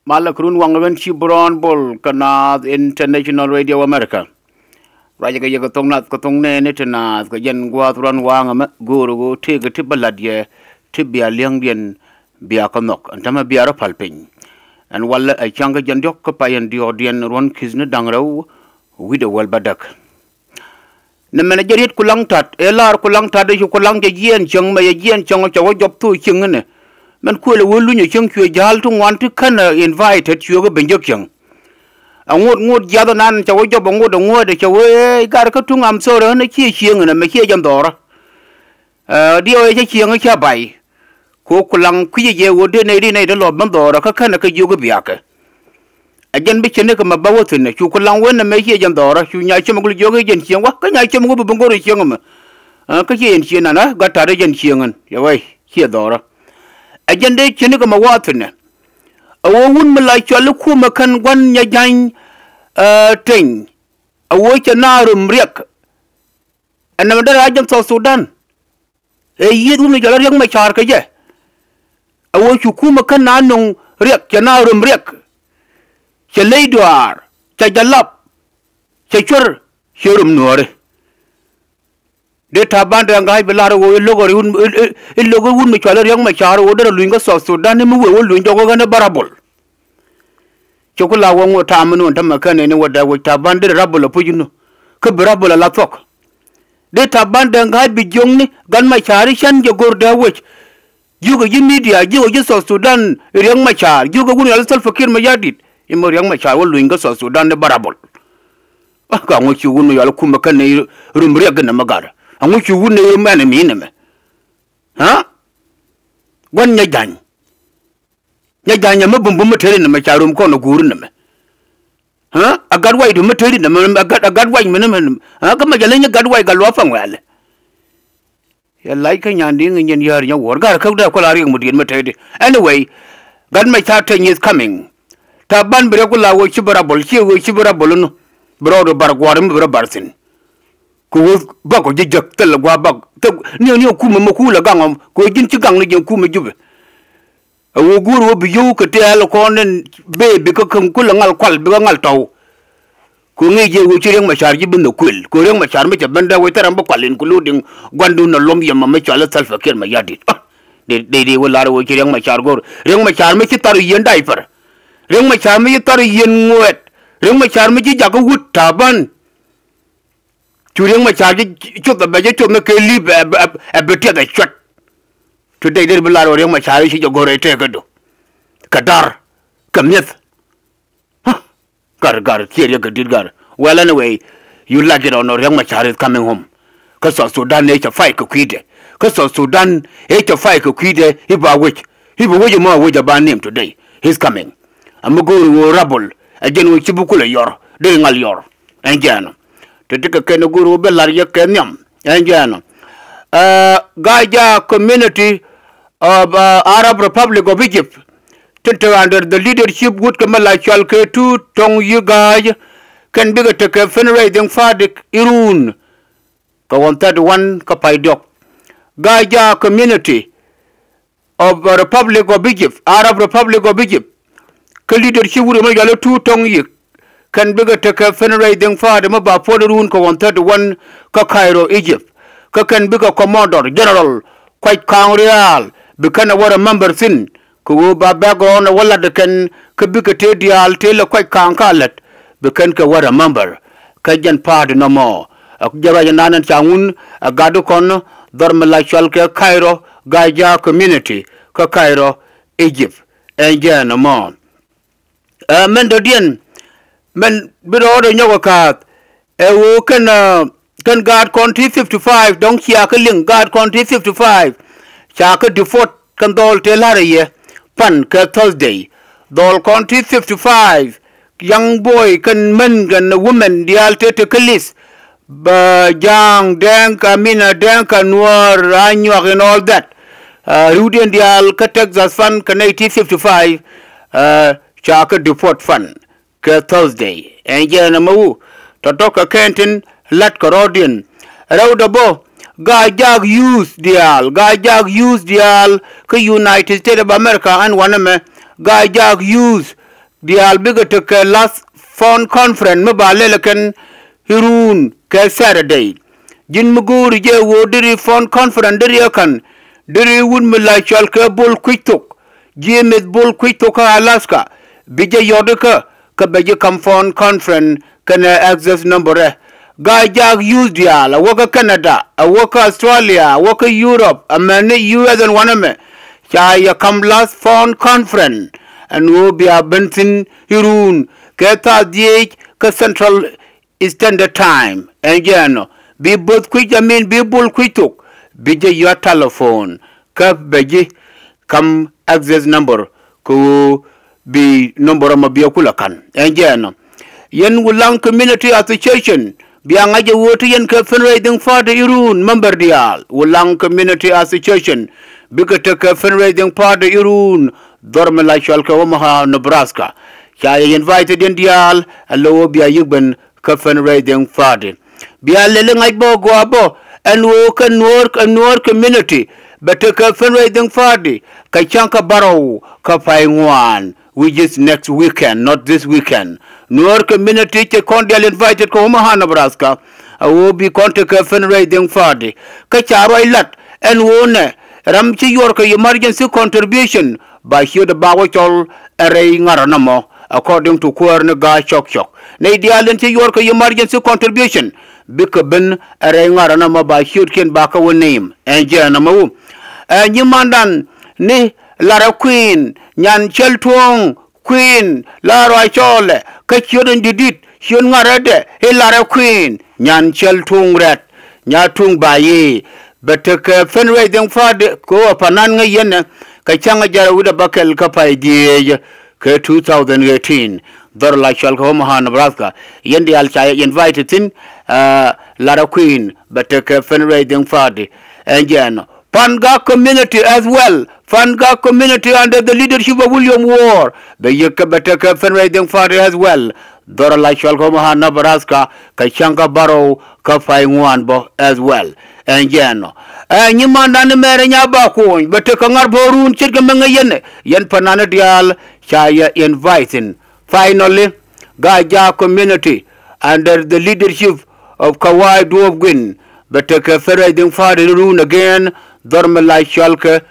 Malakrun wangawen si Brown Bull kana International Radio America. Raja ka yaga tongnat ko tongne netana ko yen gwatran wanga guru go tege tibaladye tibia liangdien bia kanok antama bia palpin. And walla ay changa jandok ko payan diodien ron kizne dangraw wido wal badak. Na managerit kulang tat elar kulang tat de kulang je yen chang ma yen chang chawo job tu chingene. Man kuele wolunya chang kyo jal tu wantu kana invited chugo benjok chang. Ngot jado nan chawo job ngot de chawo gar ka tung am so na chi chieng na me chi jam dora. Dio e chieng cha bai. Ko kulang kuje je wode ne ri ne de lob man dora ka kana ka yugo biaka. Ajan bi chene ka mabawo tune chu kulang wen na me chi jam dora chu nya chama gul jogo jen chieng wa ka nya chama go bongoro chieng ma. Ka chi en chieng na ga ta de jen chiengan. Ya wai chi dora. Agenda chini ka mawatune awo wun mala chalo Kumɛ Kän gwan nya jang ting awo cha N.I.R.A riɛk anama dara ajam South Sudan yid wun jala riɛk ma char ka je awo chu Kumɛ Kän na nong riɛk cha N.I.R.A riɛk cha leidwar cha jalap cha chur sherum Nuëri de taban de ngai belaro wo logori logo wun mi chala riang ma charo wo de luinga South Sudan ni wo luin jogo gane barabol chokula wo ngo tamanu ndama kane ni wada wo taban de rabol pujino ke barabol la tok de taban de ngai bi jongni gan ma chari chan je gorda wo yugo yi media yugo yi South Sudan riang ma char yugo wun al sal fakir ma yadit imo riang ma char wo luinga South Sudan de barabol ka ngo chi wun yo Kumɛ Kän ni rum riang na magara angu chu wun ne man mi ne me ha wan nya jan ya mabum tere ne ma charum ko no guru ne me ha agad wai do materi ne me agad wai me ne ha ka ma jale nya gad wai galwa fang wale ya lai ka nya ndi ngen yar nya wor gar ka da ko la ri mudin materi anyway gad ma cha 10 years coming ta ban bre ko la wo chibara bol no bro do bar gwarim bro barsin ko bako jijak tel gwa bak ni Kumɛ ma kula gangam ko jin ci gang ni jin Kumɛ jube wo guru wo bi yu ko te al ko nen be bi ko kan kula ngal kwal bi ngal taw ko ngi je wo ci reng ma char ji bin kul ko reng ma char ma ca banda wo taram ba kwalin ku ludin gwandu na lom yamma ma chala sal fakir ma yadit de wo lar wo ci reng ma char gor reng ma char ma ci tar yen diaper reng ma char ma ci tar yen ngwet reng ma char ma ci jago wut taban Churing ma charge chut the budget to make a leap a bit of the shot. Today, they will allow ma charge you go right take a do. Kadar, Kamith. Gar, here you did gar. Well, anyway, you like it or not, young Machar is coming home. Cause of Sudan, ate a fight could quit. Cause of Sudan, ate a fight could quit. He by which he will wait more with a band name today. He's coming. I'm going to rubble again with Chibukula yor, doing all your and Jan. To take a Kenoguru Bellaria Kenyam and Jano. Gaja community of Arab Republic of Egypt. Under the leadership would come like Chalke 2 Tong Yugaj can be a fundraising Fadik Irun. Go on 31 Kapaidok. Gaja community of Republic of Egypt, Arab Republic of Egypt. Leadership would make 2 Tong Yuk. Can bigger take a fundraising for the Maba Poderun ko 131 ka Cairo, Egypt. Ka can bigger commodore, general, quite Kang Real, become a water member sin. Ko ba background a walla de can bigger tedial tailor quite Kang Kalet, become ka water member. Kajan part no more. A Javayan Changun, a Gadukon, Dormalachalka, Cairo, Gaja community, ka Cairo, Egypt, and Jan no more. Mendodian. Men biro de nyoga kat wo kan guard country 55 don't chiaka link guard country 55 chaka default kan dol te lare pan ka Thursday dol country 55 young boy kan men kan woman dial te kalis ba jang denka mina denka noir anyo and all that rudian dial ka Texas fan kan 55 chaka default fan Thursday and Janamu to talk a canton lat corodian Raudabo Gajag use the United States of America and one Gajag use dial biga to ke last phone conference me ba leleken hirun ke Saturday jin muguri je wo diri phone conference diri kan diri wun me la chal ke bol kwitok jimet bol kwitok Alaska bija yodeka ke beje kam phone conference kana access number ga jag use dial waka Canada waka Australia waka Europe amane US and one me cha ya kam last phone conference and wo bia bentin hirun ke ta die ke Central Standard Time again be both quick be bol kwitok bija your telephone ke beje kam access number ko be number ma biya kula kan again yen wulang community association biya ngaje wotu yen ke fundraising for the irun member dial wulang community association bika te ke fundraising for the irun dorme la chal ke Omaha Nebraska cha invited in dial allo biya yuben ke fundraising for the biya lele ngai bo go abo and wo ke N.I.R.A community bete ke fundraising for the ka chanka baro ka paingwan which is next weekend, not this weekend. N.I.R.A community ke kondial invited ko Omaha Nebraska will be contact fundraising for the kacharo ilat and wone ramchi york emergency contribution by here the bawachol array ngaranamo according to Kuarna ga chok na ideal chi york emergency contribution bikaben array ngaranamo by here ken baka one name and janamo and yimandan ni Lara Queen, Nyan Cheltuong, Queen, Lara Chole, Kachuran didit, Shun Narade, He Lara Queen, Nyan Cheltuong Rat, Nyatung Baye, but take a fundraising for the go up ananga yena, Kachanga Jara with a buckle kapai die, K 2018, Dorla Omaha Nebraska, Yendi Alchai invited in Lara Queen, but take a fundraising for the and Panga community as well. Panga community under the leadership of William War. The Yekabeteka fundraising party as well. Dora Lachal Omaha Nebraska, Kachanga Barrow, Kafaingwanbo as well. And Jano. And Yimandan Merenya Bakun, but Tekangar Borun, Chikamangayen, Yen Panana Dial, Chaya inviting. Finally, Gaja community under the leadership of Kawai Dwarf Gwyn, but take a fundraising party rune again. Dormelai Shalke,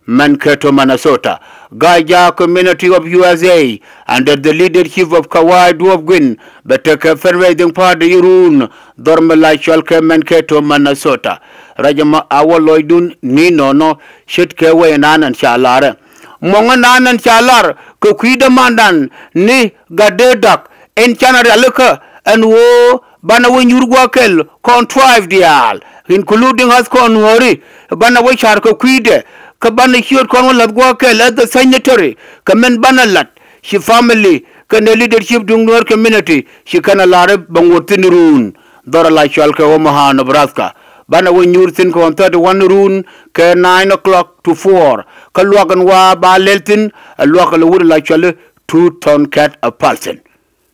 Mankato, Minnesota. Gaja community of USA under the leadership of Kawai Dwarf Gwyn, but take a fundraising party Irun, Dormelai Shalke, Mankato, Minnesota. Rajama Awaloidun, Nino, no, Shitkewe and Anan Shalara. Mongan and Shalar, Kukwida Mandan, Ni Gadedak, en Chanara Luka, and wo Banawin Yurwakel, contrived dial. Including us Nuëri, Bana Wicharko Quide, Kabana Hurt Conwell Wakel at the sanitary, Kamen Banalat, she family, can the leadership dung N.I.R.A community, she can allow Bangwotin Rune, Dora Lachalka Omaha, Nebraska. Bana when you're thinking on 31 Rune, K 9 o'clock to 4, Kalwakan Wa Ba Lelton, a local wood like 2-ton cat a person.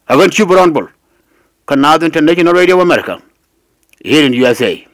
Against you, Brownbull, Canada International Radio America, here in USA.